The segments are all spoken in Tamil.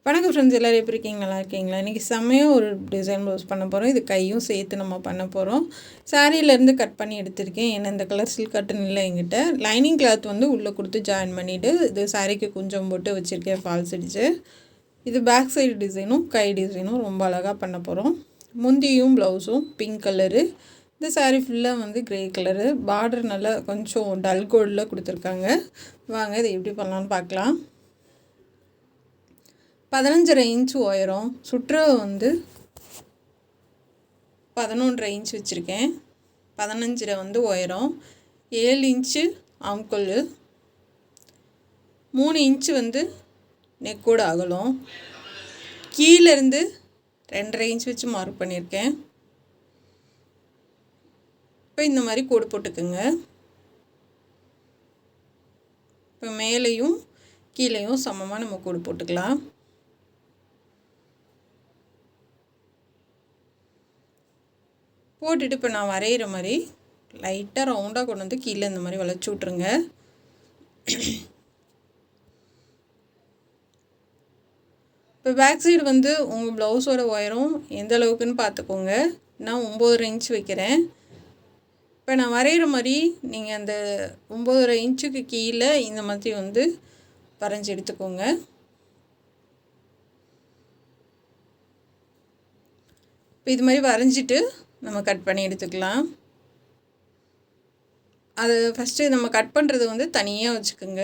வணக்கம் ஃப்ரெண்ட்ஸ், எல்லோரும் எப்படி இருக்கீங்க? நல்லா இருக்கீங்களா? இன்றைக்கி செம்மையாக ஒரு டிசைன் ப்ளவுஸ் பண்ண போகிறோம். இது கையும் சேர்த்து நம்ம பண்ண போகிறோம். சாரியிலேருந்து கட் பண்ணி எடுத்திருக்கேன். ஏன்னா இந்த கலர் சில்க் காட்டன் இல்லை என்கிட்ட. லைனிங் கிளாத் வந்து உள்ளே கொடுத்து ஜாயின் பண்ணிவிட்டு இது சாரிக்கு கொஞ்சம் போட்டு வச்சுருக்கேன் ஃபால்ஸ் அடிச்சு. இது பேக் சைடு டிசைனும் கை டிசைனும் ரொம்ப அழகாக பண்ண போகிறோம். முந்தியும் ப்ளவுஸும் பிங்க் கலரு. இந்த சாரீ ஃபுல்லாக வந்து க்ரே கலரு. பார்டர் நல்லா கொஞ்சம் டல் கோல்டில் கொடுத்துருக்காங்க. வாங்க இதை எப்படி பண்ணலான்னு பார்க்கலாம். 15.5 இன்ச்சு உயரம், சுற்றளவு வந்து 11.5 இன்ச் வச்சுருக்கேன். 15 வந்து உயரம், 7 இன்ச்சு ஆம்கோல், 3 இன்ச்சு வந்து நெக்கோட அகலம், கீழேருந்து 2.5 இன்ச் வச்சு மார்க் பண்ணியிருக்கேன். இப்போ இந்த மாதிரி கோடு போட்டுக்குங்க. இப்போ மேலேயும் கீழேயும் சமமாக நம்ம கோடு போட்டுக்கலாம். போட்டுட்டு இப்போ நான் வரைகிற மாதிரி லைட்டாக ரவுண்டாக கொண்டு வந்து கீழே இந்த மாதிரி வளைச்சி விட்ருங்க. இப்போ பேக் சைடு வந்து உங்கள் ப்ளவுஸோட உயரம் எந்த அளவுக்குன்னு பார்த்துக்கோங்க. நான் 9.5 இன்ச் வைக்கிறேன். இப்போ நான் வரைகிற மாதிரி நீங்கள் அந்த 9.5 இன்ச்சுக்கு கீழே இந்த மாதிரி வந்து வரைஞ்சி எடுத்துக்கோங்க. இப்போ இது மாதிரி வரைஞ்சிட்டு நம்ம கட் பண்ணி எடுத்துக்கலாம். அது ஃபஸ்ட்டு நம்ம கட் பண்ணுறது வந்து தனியாக வச்சுக்கோங்க.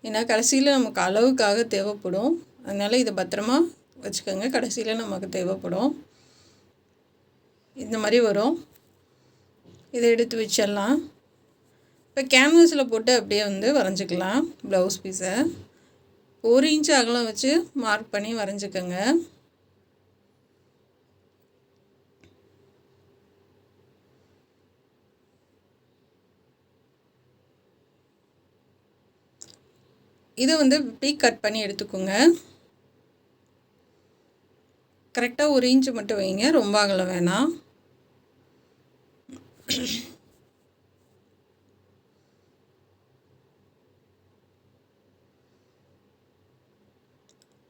ஏன்னா கடைசியில் நமக்கு அளவுக்காக தேவைப்படும். அதனால் இதை பத்திரமா வச்சுக்கோங்க. கடைசியில் நமக்கு தேவைப்படும். இந்த மாதிரி வரும். இதை எடுத்து வச்சிடலாம். இப்போ கேன்வாஸில் போட்டு அப்படியே வந்து வரைஞ்சிக்கலாம். ப்ளவுஸ் பீஸை 1 இன்ச்சு அகலம் வச்சு மார்க் பண்ணி வரைஞ்சிக்கோங்க. இதை வந்து இப்படி கட் பண்ணி எடுத்துக்கோங்க. கரெக்டாக 1 இன்ச்சு மட்டும் வைங்க, ரொம்ப அகலம் வேணாம்.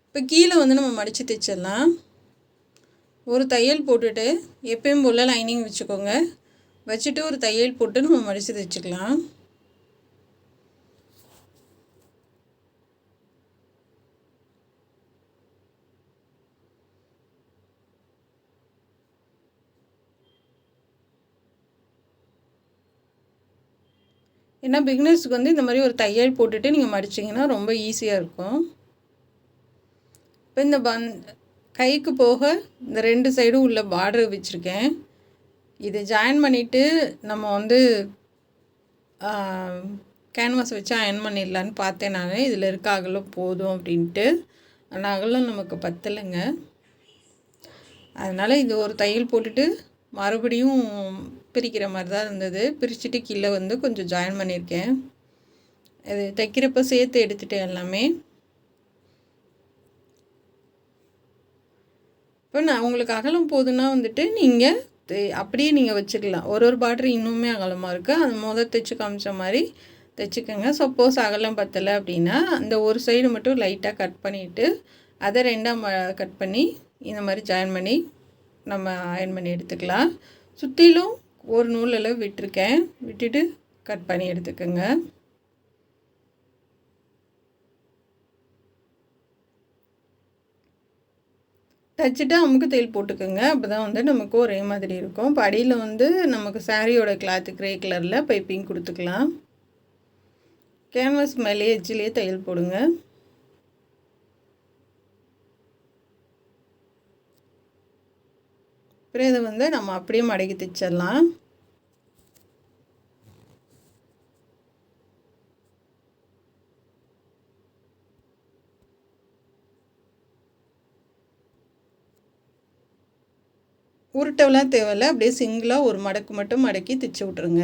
இப்போ கீழே வந்து நம்ம மடித்து தைச்சிடலாம். ஒரு தையல் போட்டுட்டு எப்பயும் போல் லைனிங் வச்சுக்கோங்க. வச்சுட்டு ஒரு தையல் போட்டு நம்ம மடித்து தைச்சிக்கலாம். ஏன்னா பிகினர்ஸுக்கு வந்து இந்த மாதிரி ஒரு தையல் போட்டுட்டு நீங்கள் மடிச்சிங்கன்னா ரொம்ப ஈஸியாக இருக்கும். இப்போ இந்த கைக்கு போக இந்த 2 சைடும் உள்ள பார்டர் வச்சுருக்கேன். இதை ஜாயின் பண்ணிவிட்டு நம்ம வந்து கேன்வாஸ் வச்சு அயன் பண்ணிடலான்னு பார்த்தேன் நான். இதில் இருக்க அகலம் போதும் அப்படின்ட்டு. ஆனால் அகலம் நமக்கு பத்தலைங்க. அதனால் இது ஒரு தையல் போட்டுட்டு மறுபடியும் பிரிக்கிற மாதிரி தான் இருந்தது. பிரிச்சுட்டு கீழே வந்து கொஞ்சம் ஜாயின் பண்ணியிருக்கேன். இது தைக்கிறப்ப சேர்த்து எடுத்துகிட்டேன் எல்லாமே. இப்போ நான் உங்களுக்கு அகலம் போதுன்னா வந்துட்டு நீங்கள் அப்படியே நீங்கள் வச்சுக்கலாம். ஒரு பார்டர் இன்னுமே அகலமாக இருக்குது. அது தைச்சு காமிச்ச மாதிரி தைச்சிக்கோங்க. சப்போஸ் அகலம் பத்தலை அப்படின்னா அந்த ஒரு சைடு மட்டும் லைட்டாக கட் பண்ணிவிட்டு அதை 2ஆக கட் பண்ணி இந்த மாதிரி ஜாயின் பண்ணி நம்ம அயன் பண்ணி எடுத்துக்கலாம். சுற்றிலும் ஒரு நூலில் விட்டுருக்கேன். விட்டுட்டு கட் பண்ணி எடுத்துக்கோங்க. தைச்சிட்டு அமுக்கு தையல் போட்டுக்கோங்க. அப்போ தான் வந்து நமக்கு ஒரே மாதிரி இருக்கும். இப்போ அடியில் வந்து நமக்கு சாரியோட கிளாத்து க்ரே கலரில் பைப்பிங் கொடுத்துக்கலாம். கேன்வாஸ் மேலே எட்ஜிலே தையல் போடுங்க. அப்புறம் இதை வந்து நம்ம அப்படியே மடக்கி தைச்சிடலாம். உருட்டவெல்லாம் தேவையில்லை. அப்படியே சிங்கிளாக ஒரு மடக்கு மட்டும் மடக்கி தைச்சி விட்ருங்க.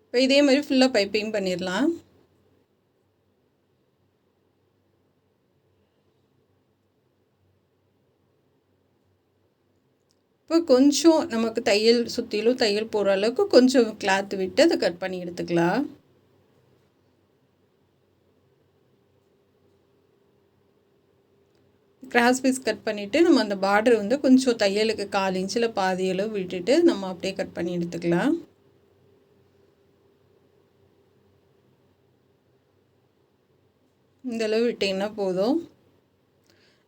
இப்போ இதே மாதிரி ஃபுல்லாக பைப்பிங் பண்ணிடலாம். இப்போ கொஞ்சம் நமக்கு தையல் சுற்றிலும் தையல் போகிற அளவுக்கு கொஞ்சம் கிளாத் விட்டு அதை கட் பண்ணி எடுத்துக்கலாம். கிராஸ் பீஸ் கட் பண்ணிவிட்டு நம்ம அந்த பார்டர் வந்து கொஞ்சம் தையலுக்கு 1/4 இன்ச்சில் பாதி அளவு விட்டுட்டு நம்ம அப்படியே கட் பண்ணி எடுத்துக்கலாம். இந்தளவு விட்டிங்கன்னா போதும்.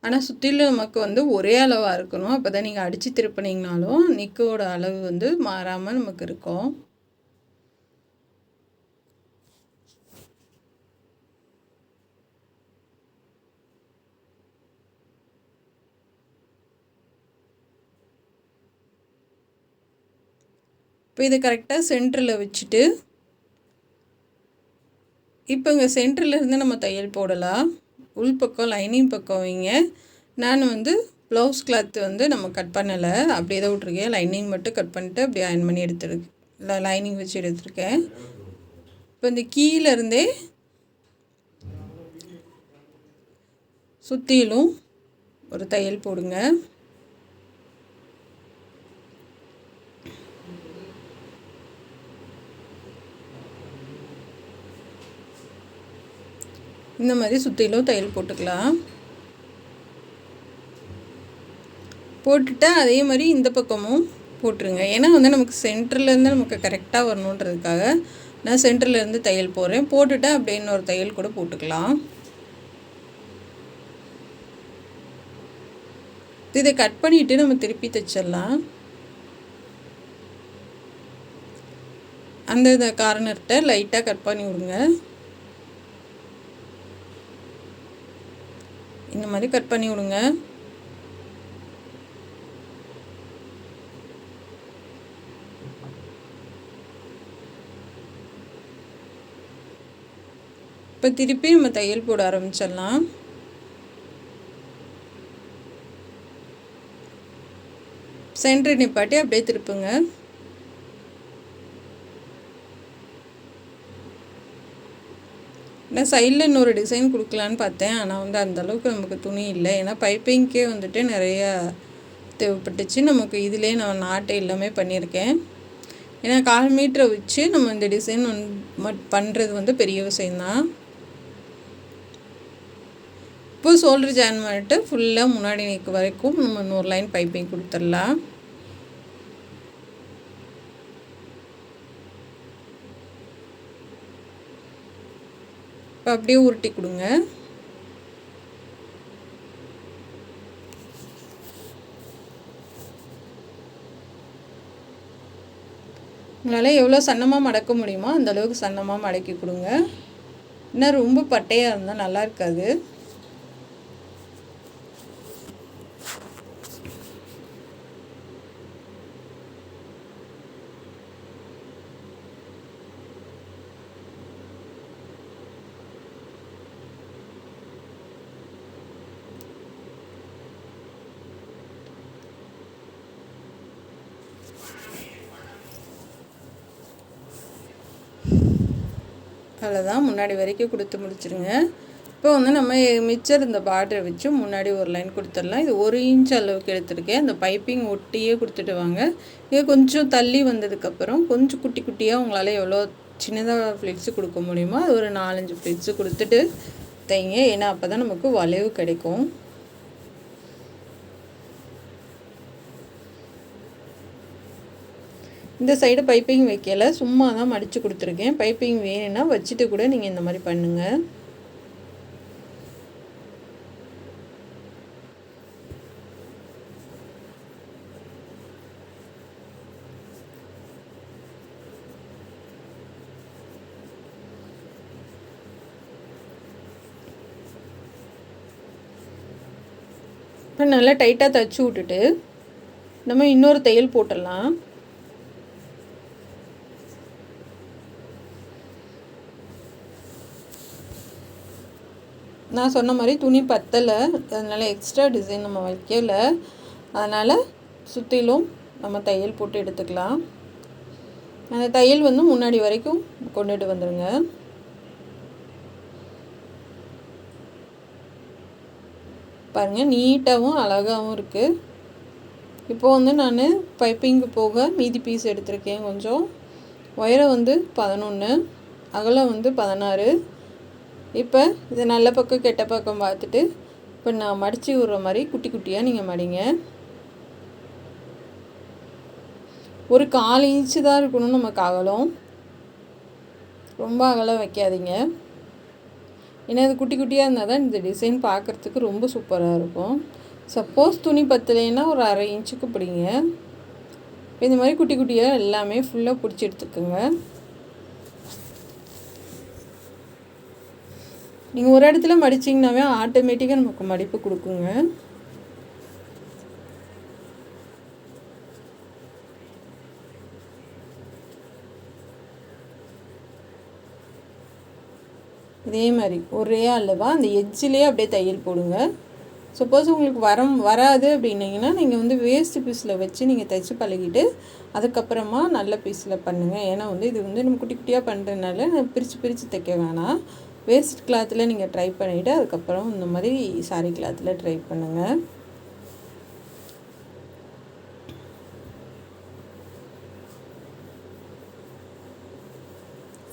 ஆனால் சுற்றிலும் நமக்கு வந்து ஒரே அளவாக இருக்கணும். அப்போ தான் நீங்கள் அடித்து திருப்பினீங்கனாலும் நெக்கோட அளவு வந்து மாறாமல் நமக்கு இருக்கும். இப்போ இதை கரெக்டாக சென்டரில் வச்சுட்டு இப்போ இங்கே சென்டர்லேருந்து நம்ம தையல் போடலாம். உள்பக்கம் லைனிங் பக்கம் வைங்க. நான் வந்து ப்ளவுஸ் கிளாத் வந்து நம்ம கட் பண்ணலை, அப்படியே தான் விட்ருக்கேன். லைனிங் மட்டும் கட் பண்ணிட்டு அப்படியே அயன் பண்ணி எடுத்துருக்கேன், லைனிங் வச்சு எடுத்துருக்கேன். இப்போ இந்த கீழேருந்தே சுற்றிலும் ஒரு தையல் போடுங்க. இந்த மாதிரி சுற்றிலும் தையல் போட்டுக்கலாம். போட்டுட்டு அதே மாதிரி இந்த பக்கமும் போட்டுருங்க. ஏன்னா வந்து நமக்கு சென்டர்லேருந்து நமக்கு கரெக்டாக வரணுன்றதுக்காக நான் சென்டர்லேருந்து தையல் போடுறேன். போட்டுட்டு அப்படியே இன்னொரு தையல் கூட போட்டுக்கலாம். இதை கட் பண்ணிவிட்டு நம்ம திருப்பி தைச்சிடலாம். அந்த கார்னர்கிட்ட லைட்டாக கட் பண்ணி விடுங்க. இந்த மாதிரி கட் பண்ணி விடுங்க. இப்போ திருப்பி நம்ம தையல் போட ஆரம்பிச்சிடலாம். சென்டர் நிப்பாட்டி அப்படியே திருப்புங்க. நான் சைடில் இன்னொரு டிசைன் கொடுக்கலான்னு பார்த்தேன், ஆனால் வந்து அந்தளவுக்கு நமக்கு துணி இல்லை. ஏன்னா பைப்பிங்க்கே வந்துட்டு நிறையா தேவைப்பட்டுச்சு. நமக்கு இதிலே நான் நாட்டை எல்லாமே பண்ணியிருக்கேன். ஏன்னா 1/4 மீட்டரை வச்சு நம்ம இந்த டிசைன் பண்ணுறது வந்து பெரிய விஷயந்தான். இப்போ ஷோல்டர் ஜாயின் பண்ணிட்டு ஃபுல்லாக முன்னாடி நெக் வரைக்கும் நம்ம இன்னொரு லைன் பைப்பிங் கொடுத்துடலாம். இப்போ அப்படியே உருட்டி கொடுங்க. உங்களால் எவ்வளோ சன்னமாக மடக்க முடியுமோ அந்தளவுக்கு சன்னமாக மடக்கி கொடுங்க. இன்னும் ரொம்ப பட்டையாக இருந்தால் நல்லா இருக்காது. அவ்வளோதான், முன்னாடி வரைக்கும் கொடுத்து முடிச்சிருங்க. இப்போ வந்து நம்ம மிச்சர் இந்த பார்டரை வச்சு முன்னாடி ஒரு லைன் கொடுத்துடலாம். இது 1 இன்ச் அளவுக்கு எடுத்துருக்கேன். அந்த பைப்பிங் ஒட்டியே கொடுத்துட்டு வாங்க. இது கொஞ்சம் தள்ளி வந்ததுக்கப்புறம் கொஞ்சம் குட்டி குட்டியாக உங்களால் எவ்வளோ சின்னதாக ஃப்ளிட்ஸு கொடுக்க முடியுமோ அது ஒரு 4-5 ஃப்ளிட்ஸு கொடுத்துட்டு தைங்க. ஏன்னா அப்போ தான் நமக்கு வளைவு கிடைக்கும். இந்த சைடு பைப்பிங் வைக்கல, சும்மா தான் மடித்து கொடுத்துருக்கேன். பைப்பிங் வேணும்னா வச்சுட்டு கூட நீங்கள் இந்த மாதிரி பண்ணுங்கள். இப்போ நல்லா டைட்டாக தைச்சி விட்டுட்டு நம்ம இன்னொரு தையல் போட்டுடலாம். நான் சொன்ன மாதிரி துணி பத்தலை, அதனால் எக்ஸ்ட்ரா டிசைன் நம்ம வைக்கல. அதனால் சுற்றிலும் நம்ம தையல் போட்டு எடுத்துக்கலாம். அந்த தையல் வந்து முன்னாடி வரைக்கும் கொண்டுட்டு வந்துடுங்க. பாருங்கள், நீட்டாகவும் அழகாகவும் இருக்குது. இப்போது வந்து நான் பைப்பிங்கு போக மீதி பீஸ் எடுத்திருக்கேன். கொஞ்சம் உயரம் வந்து 11, அகலம் வந்து 16. இப்போ இதை நல்ல பக்கம் கெட்ட பக்கம் பார்த்துட்டு இப்போ நான் மடித்து விடுற மாதிரி குட்டி குட்டியாக நீங்கள் மடிங்க. ஒரு 1/4 இன்ச்சு தான் இருக்கணும் நமக்கு அகலம், ரொம்ப அகலம் வைக்காதீங்க. ஏன்னா இது குட்டி குட்டியாக இருந்தால் தான் இந்த டிசைன் பார்க்குறதுக்கு ரொம்ப சூப்பராக இருக்கும். சப்போஸ் துணி பத்தலைன்னா ஒரு 1/2 இன்ச்சுக்கு பிடிங்க. இந்த மாதிரி குட்டி குட்டியாக எல்லாமே ஃபுல்லாக பிடிச்சி எடுத்துக்கோங்க. நீங்கள் ஒரு இடத்துல மடிச்சிங்கனாவே ஆட்டோமேட்டிக்காக நமக்கு மடிப்பு கொடுக்குங்க. இதே மாதிரி ஒரே அளவாக அந்த எட்ஜிலே அப்படியே தையல் போடுங்க. சப்போஸ் உங்களுக்கு வராது அப்படின்னீங்கன்னா நீங்கள் வந்து வேஸ்ட்டு பீஸில் வச்சு நீங்கள் தைச்சி பழகிட்டு அதுக்கப்புறமா நல்ல பீஸில் பண்ணுங்கள். ஏன்னா வந்து இது வந்து நம்ம குட்டி குட்டியாக பண்ணுறதுனால பிரித்து தைக்க வேணாம். வேஸ்ட் கிளாத்தில் நீங்கள் ட்ரை பண்ணிவிட்டு அதுக்கப்புறம் இந்த மாதிரி சாரீ கிளாத்தில் ட்ரை பண்ணுங்கள்.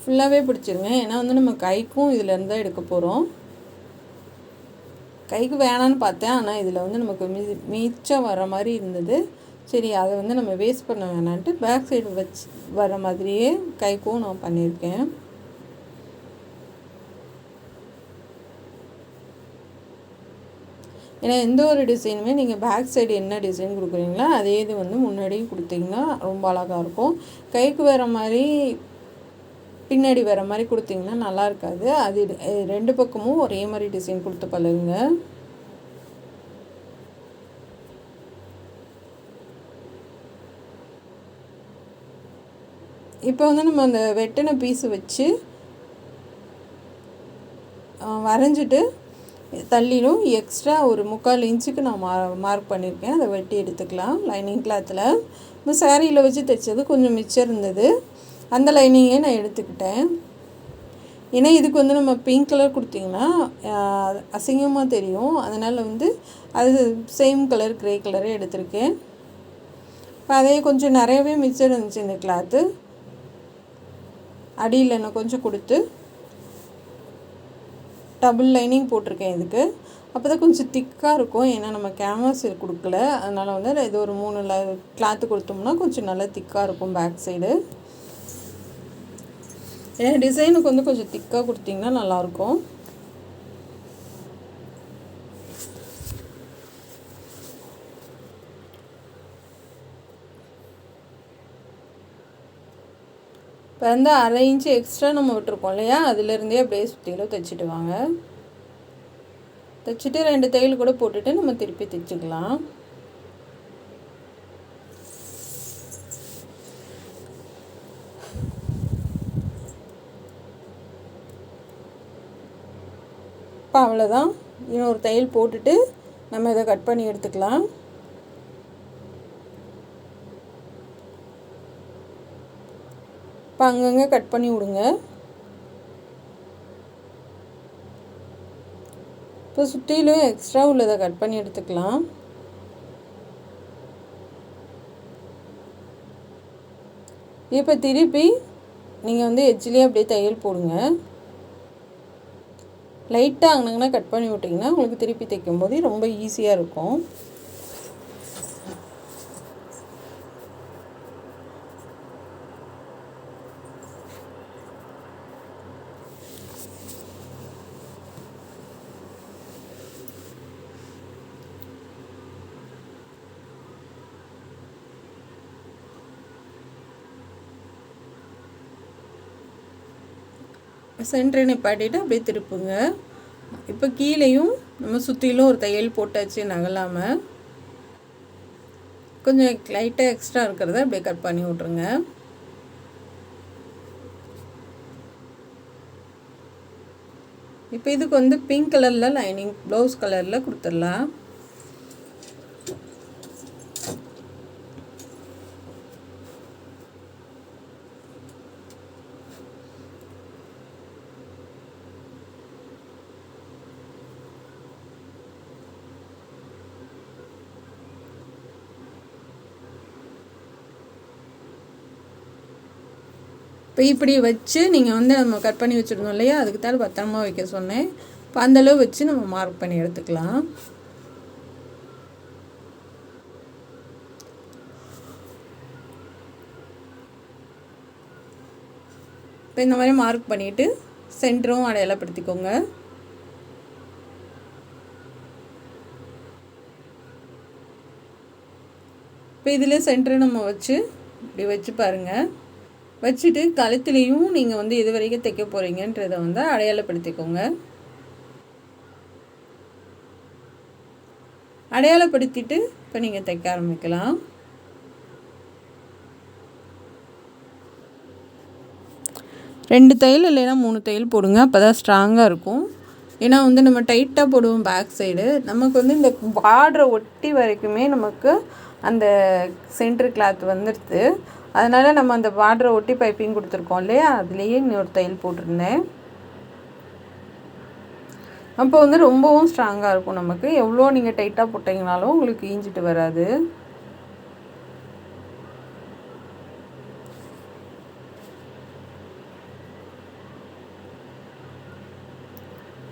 ஃபுல்லாகவே பிடிச்சிருங்க. ஏன்னா வந்து நம்ம கைக்கும் இதிலேருந்து தான் எடுக்க போகிறோம். கைக்கு வேணான்னு பார்த்தேன், ஆனால் இதில் வந்து நமக்கு மிச்சம் வர மாதிரி இருந்தது. சரி அதை வந்து நம்ம வேஸ்ட் பண்ண வேணான்ட்டு பேக் சைடு வச்சு வர மாதிரியே கைக்கும் நான் பண்ணியிருக்கேன். ஏன்னா எந்த ஒரு டிசைனுமே நீங்கள் பேக் சைடு என்ன டிசைன் கொடுக்குறீங்களோ அதே இது வந்து முன்னாடியும் கொடுத்தீங்கன்னா ரொம்ப அழகாக இருக்கும். கைக்கு வேறு மாதிரி பின்னாடி வேறு மாதிரி கொடுத்தீங்கன்னா நல்லா இருக்காது. அது 2 பக்கமும் ஒரே மாதிரி டிசைன் கொடுத்து பழகுங்க. இப்போ வந்து நம்ம அந்த வெட்டின பீஸை வச்சு வரைஞ்சிட்டு தள்ளிடும் எக்ஸ்ட்ரா ஒரு 3/4 இன்ச்சுக்கு நான் மார்க் பண்ணியிருக்கேன். அதை வெட்டி எடுத்துக்கலாம். லைனிங் கிளாத்தில் இப்போ சாரியில் வச்சு தைச்சது கொஞ்சம் மிச்சம் இருந்தது, அந்த லைனிங்கே நான் எடுத்துக்கிட்டேன். ஏன்னா இதுக்கு வந்து நம்ம பிங்க் கலர் கொடுத்திங்கன்னா அசிங்கமாக தெரியும். அதனால் வந்து அது சேம் கலர் க்ரே கலரே எடுத்திருக்கேன். இப்போ அதே கொஞ்சம் நிறையவே மிச்சம் இருந்துச்சு இந்த கிளாத்து. அடியில் நான் கொஞ்சம் கொடுத்து டபுள் லைனிங் போட்டிருக்கேன் இதுக்கு. அப்போ தான் கொஞ்சம் திக்காக இருக்கும். ஏன்னா நம்ம கேன்வாஸ் கொடுக்கல, அதனால் வந்து இது ஒரு 3 கிளாத்து கொடுத்தோம்னா கொஞ்சம் நல்லா திக்காக இருக்கும் பேக் சைடு. ஏன்னா டிசைனுக்கு வந்து கொஞ்சம் திக்காக கொடுத்திங்கன்னா நல்லாயிருக்கும். இப்போ வந்து 1/2 இன்ச்சு எக்ஸ்ட்ரா நம்ம விட்டுருக்கோம் இல்லையா, அதுலேருந்தே அப்படியே சுற்றிலும் தைச்சிட்டு வாங்க. தைச்சிட்டு 2 தையல் கூட போட்டுட்டு நம்ம திருப்பி தைச்சிக்கலாம். இப்போ அவ்வளோதான். இன்னொரு தையல் போட்டுட்டு நம்ம இதை கட் பண்ணி எடுத்துக்கலாம். இப்போ அங்கங்கே கட் பண்ணி விடுங்க. இப்போ சுற்றிலும் எக்ஸ்ட்ரா உள்ளதை கட் பண்ணி எடுத்துக்கலாம். இப்போ திருப்பி நீங்கள் வந்து எட்ஜ்லேயே அப்படியே தையல் போடுங்க. லைட்டாக அங்கங்கன்னா கட் பண்ணி விட்டிங்கன்னா உங்களுக்கு திருப்பி தைக்கும்போது ரொம்ப ஈஸியாக இருக்கும். சென்டரை நிப்பாட்டிட்டு அப்படியே திருப்புங்க. இப்போ கீழேயும் நம்ம சுற்றிலும் ஒரு தையல் போட்டாச்சு நகலாமல். கொஞ்சம் லைட்டாக எக்ஸ்ட்ரா இருக்கிறத அப்படியே கட் பண்ணி விட்ருங்க. இப்போ இதுக்கு வந்து பிங்க் கலரில் லைனிங் ப்ளவுஸ் கலரில் கொடுத்துடலாம். இப்போ இப்படி வச்சு நீங்கள் வந்து நம்ம கட் பண்ணி வச்சுருந்தோம் இல்லையா, அதுக்கு தான் பத்திரமா வைக்க சொன்னேன். இப்போ அந்தளவு வச்சு நம்ம மார்க் பண்ணி எடுத்துக்கலாம். இப்போ இந்த மாதிரி மார்க் பண்ணிவிட்டு சென்டரும் அடையாளப்படுத்திக்கோங்க. இப்போ இதில் சென்டரை நம்ம வச்சு இப்படி வச்சு பாருங்கள். வச்சுட்டு கழுத்துலேயும் நீங்கள் வந்து எது வரைக்கும் தைக்க போகிறீங்கன்றதை வந்து அடையாளப்படுத்திக்கோங்க. அடையாளப்படுத்திட்டு இப்போ நீங்கள் தைக்க ஆரம்பிக்கலாம். ரெண்டு தையல் இல்லைன்னா 3 தையல் போடுங்க, அப்போ தான் ஸ்ட்ராங்காக இருக்கும். ஏன்னா வந்து நம்ம டைட்டாக போடுவோம் பேக் சைடு, நமக்கு வந்து இந்த பார்டரை ஒட்டி வரைக்குமே நமக்கு அந்த சென்டர் கிளாத் வந்துடுது. அதனால் நம்ம அந்த பார்டரை ஒட்டி பைப்பிங் கொடுத்துருக்கோம் இல்லையா, அதுலேயே இன்னொரு தையல் போட்டிருந்தேன். அப்போ வந்து ரொம்பவும் ஸ்ட்ராங்காக இருக்கும். நமக்கு எவ்வளோ நீங்கள் டைட்டாக போட்டிங்கனாலும் உங்களுக்கு ஈஞ்சிட்டு வராது.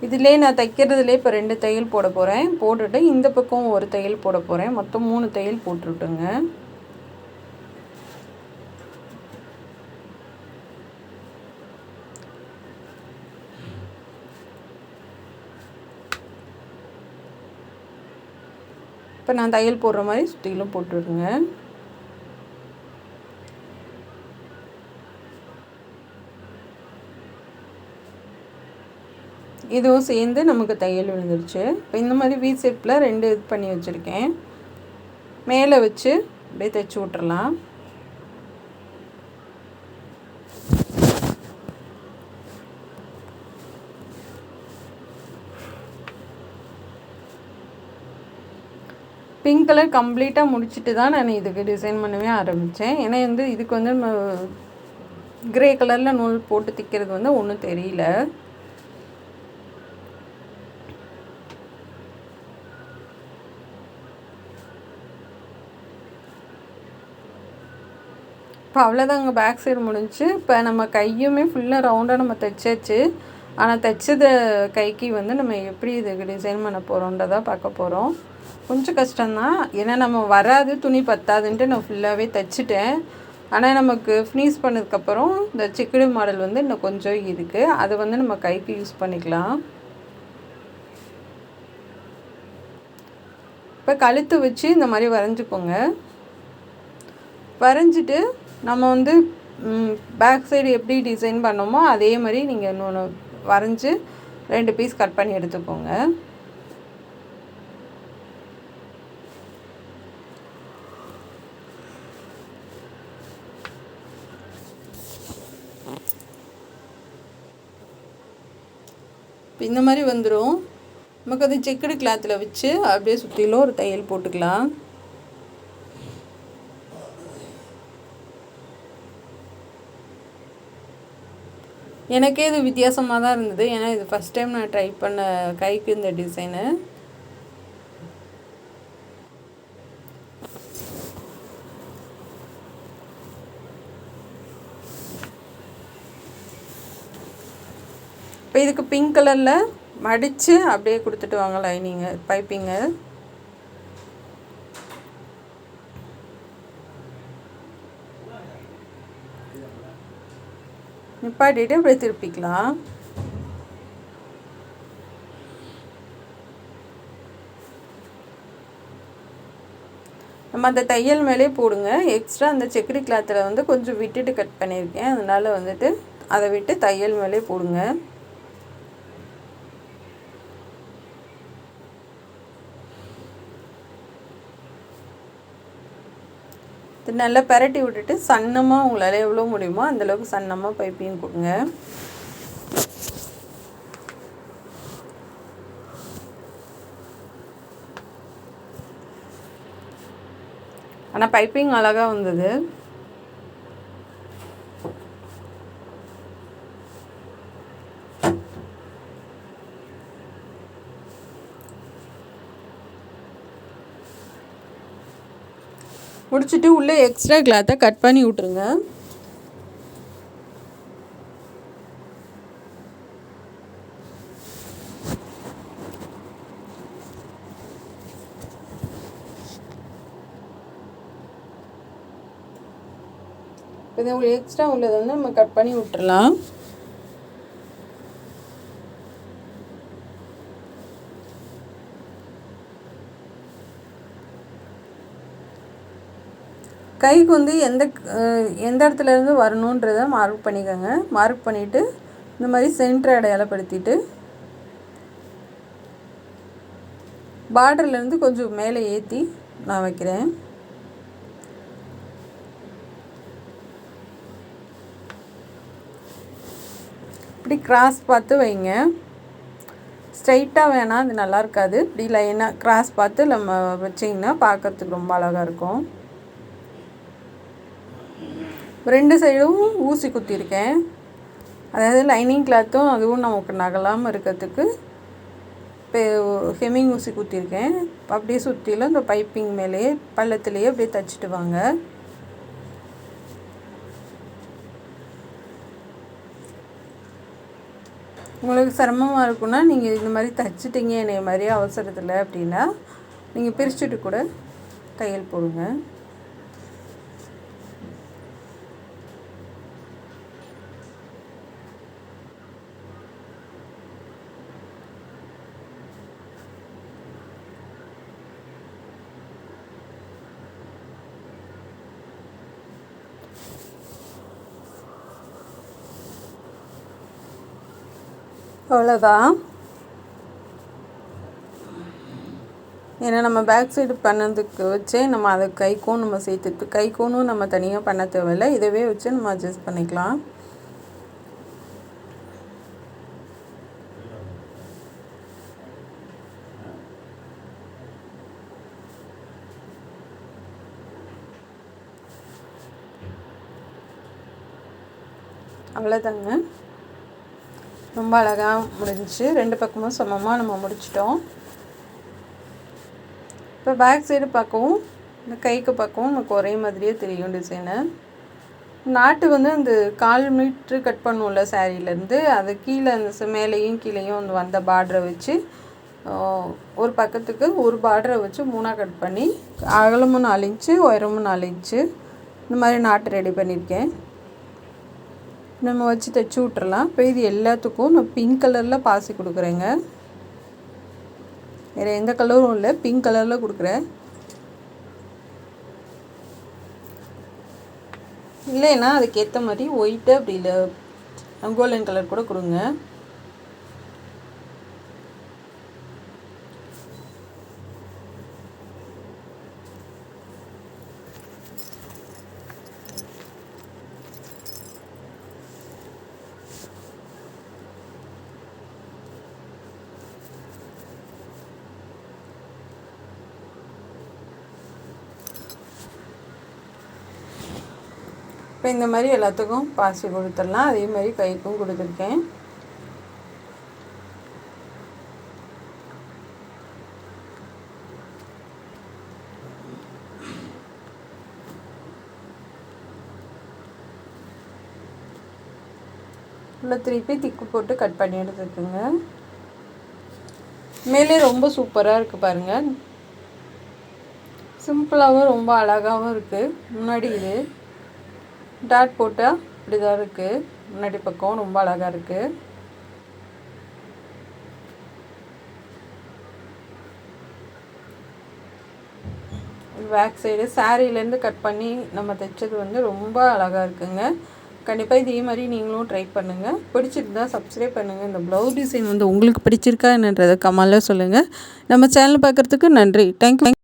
இதிலே நான் தைக்கிறதுலே இப்போ 2 தையல் போட போகிறேன். போட்டுட்டு இந்த பக்கம் ஒரு தையல் போட போகிறேன். மொத்தம் 3 தையல் போட்டுவிட்டுங்க. இப்போ நான் தையல் போடுற மாதிரி சுற்றிலும் போட்டுவிடுங்க. இதுவும் சேர்ந்து நமக்கு தையல் விழுந்துருச்சு. இப்போ இந்த மாதிரி வி ஷேப்பில் 2 இது பண்ணி வச்சுருக்கேன். மேலே வச்சு அப்படியே தைச்சி விட்றலாம். பிங்க் கலர் கம்ப்ளீட்டாக முடிச்சுட்டு தான் நான் இதுக்கு டிசைன் பண்ணவே ஆரம்பித்தேன். ஏன்னா வந்து இதுக்கு வந்து கிரே கலரில் நூல் போட்டு தைக்கிறது வந்து ஒன்றும் தெரியல. இப்போ அவ்வளோதாங்க, பேக் சைடு முடிஞ்சு. இப்போ நம்ம கையுமே ஃபுல்லாக ரவுண்டாக நம்ம தைச்சாச்சு. ஆனால் தைச்சத கைக்கு வந்து நம்ம எப்படி இதுக்கு டிசைன் பண்ண போகிறோன்றதை பார்க்க போகிறோம். கொஞ்சம் கஷ்டம்தான், ஏன்னா நம்ம வராது, துணி பத்தாதுன்ட்டு நான் ஃபுல்லாகவே தைச்சிட்டேன். ஆனால் நமக்கு ஃபினிஷ் பண்ணதுக்கப்புறம் இந்த செக்குடு மாடல் வந்து இன்னும் கொஞ்சம் இருக்குது, அதை வந்து நம்ம கைக்கு யூஸ் பண்ணிக்கலாம். இப்போ கழுத்து வச்சு இந்த மாதிரி வரைஞ்சிக்கோங்க. வரைஞ்சிட்டு நம்ம வந்து பேக் சைடு எப்படி டிசைன் பண்ணோமோ அதே மாதிரி நீங்கள் இன்னொன்று வரைஞ்சி 2 பீஸ் கட் பண்ணி எடுத்துக்கோங்க. இப்போ இந்த மாதிரி வந்துடும். நமக்கு அது செக்குடு கிளாத்தில் வச்சு அப்படியே சுற்றிலும் ஒரு தையல் போட்டுக்கலாம். எனக்கே இது வித்தியாசமாக தான் இருந்தது, ஏன்னா இது ஃபஸ்ட் டைம் நான் ட்ரை பண்ண கைக்கு இந்த டிசைனு. இப்போ இதுக்கு பிங்க் கலரில் மடித்து அப்படியே கொடுத்துட்டு வாங்க லைனிங்கு பைப்பிங்கு. நிப்பாட்டிட்டு அப்படியே திருப்பிக்கலாம். நம்ம அந்த தையல் மேலே போடுங்க. எக்ஸ்ட்ரா அந்த செக்குடு கிளாத்தில் வந்து கொஞ்சம் விட்டுட்டு கட் பண்ணியிருக்கேன், அதனால் வந்துட்டு அதை விட்டு தையல் மேலே போடுங்க. இது நல்லா பரட்டி விட்டுட்டு சன்னமாக உங்களால் எவ்வளோ முடியுமோ அந்தளவுக்கு சன்னமாக பைப்பிங் கொடுங்க. ஆனால் பைப்பிங் அழகாக வந்தது. முடிச்சுட்டு உள்ளே எக்ஸ்ட்ரா கிளாத்தை கட் பண்ணி விட்ருங்க. இப்போ இதை உங்களுக்கு எக்ஸ்ட்ரா உள்ளதை வந்து நம்ம கட் பண்ணி விட்டுறலாம். கைக்கு வந்து எந்த இடத்துலேருந்து வரணுன்றதை மார்க் பண்ணிக்கோங்க. மார்க் பண்ணிவிட்டு இந்த மாதிரி சென்டர் அடையாளப்படுத்திட்டு பார்டர்லேருந்து கொஞ்சம் மேலே ஏற்றி நான் வைக்கிறேன். இப்படி கிராஸ் பார்த்து வைங்க. ஸ்ட்ரைட்டாக வேணாம், அது நல்லா இருக்காது. இப்படி லைனாக கிராஸ் பார்த்து நம்ம வச்சிங்கன்னா பார்க்கறதுக்கு ரொம்ப அழகாக இருக்கும். 2 சைடும் ஊசி குத்திருக்கேன். அதாவது லைனிங் கிளாத்தும் அதுவும் நமக்கு நகலாமல் இருக்கிறதுக்கு ஹெம்மிங் ஊசி குத்திருக்கேன். அப்படியே சுற்றிலும் இந்த பைப்பிங் மேலேயே பள்ளத்துலேயே அப்படியே தைச்சிட்டு வாங்க. உங்களுக்கு சிரமமாக இருக்குன்னா நீங்கள் இந்த மாதிரி தைச்சிட்டிங்க என்னைய மாதிரி அவசரத்தில் அப்படின்னா நீங்கள் பிரிச்சுட்டு கூட தையல் போடுங்க. அவ்வளோதான். ஏன்னா நம்ம பேக் சைடு பண்ணதுக்கு வச்சே நம்ம அதை கைக்கும் நம்ம சேர்த்துட்டு கைக்கோனும் நம்ம தனியாக பண்ண தேவையில்லை. இதவே வச்சு நம்ம அட்ஜஸ்ட் பண்ணிக்கலாம். அவ்வளோதாங்க. ரொம்ப அழகாக முடிஞ்சிச்சு. 2 பக்கமும் சமமாக நம்ம முடிச்சிட்டோம். இப்போ பேக் சைடு பார்க்கவும் இந்த கைக்கு பார்க்கவும் நமக்கு ஒரே மாதிரியே தெரியும் டிசைனு. நாட்டு வந்து அந்த 1/4 மீட்ரு கட் பண்ணுவோம்ல சாரீலேருந்து, அது கீழே அந்த மேலேயும் கீழேயும் வந்து வந்த பார்டரை வச்சு ஒரு பக்கத்துக்கு ஒரு பார்டரை வச்சு 3ஆக கட் பண்ணி அகலமும் 4 இன்ச்சு உயரமும் 4 இன்ச்சு இந்த மாதிரி நாட்டு ரெடி பண்ணியிருக்கேன். நம்ம வச்சு தைச்சி விட்றலாம். இப்போ இது எல்லாத்துக்கும் நான் பிங்க் கலரில் பாசி கொடுக்குறேங்க. வேறு எந்த கலரும் இல்லை, பிங்க் கலரில் கொடுக்குறேன். இல்லைன்னா அதுக்கேற்ற மாதிரி ஒயிட்டு அப்படி இல்லை கோல்டன் கலர் கூட கொடுங்க. இப்போ இந்த மாதிரி எல்லாத்துக்கும் பாசி கொடுத்துடலாம். அதே மாதிரி கைக்கும் கொடுத்துருக்கேன். உள்ள திருப்பி திக்கு போட்டு கட் பண்ணி எடுத்துக்குங்க. மேலே ரொம்ப சூப்பராக இருக்குது பாருங்கள். சிம்பிளாகவும் ரொம்ப அழகாகவும் இருக்குது. முன்னாடி இது டாட் போட்டால் இப்படி தான் இருக்குது. முன்னாடி பக்கம் ரொம்ப அழகாக இருக்குது. பேக் சைடு சாரீலேருந்து கட் பண்ணி நம்ம தைச்சது வந்து ரொம்ப அழகாக இருக்குங்க. கண்டிப்பாக இதே மாதிரி நீங்களும் ட்ரை பண்ணுங்கள். பிடிச்சிருந்தா சப்ஸ்கிரைப் பண்ணுங்கள். இந்த ப்ளவுஸ் டிசைன் வந்து உங்களுக்கு பிடிச்சிருக்கா என்னன்றதை கமெண்ட்டில் சொல்லுங்கள். நம்ம சேனல் பார்க்குறதுக்கு நன்றி. தேங்க்யூ.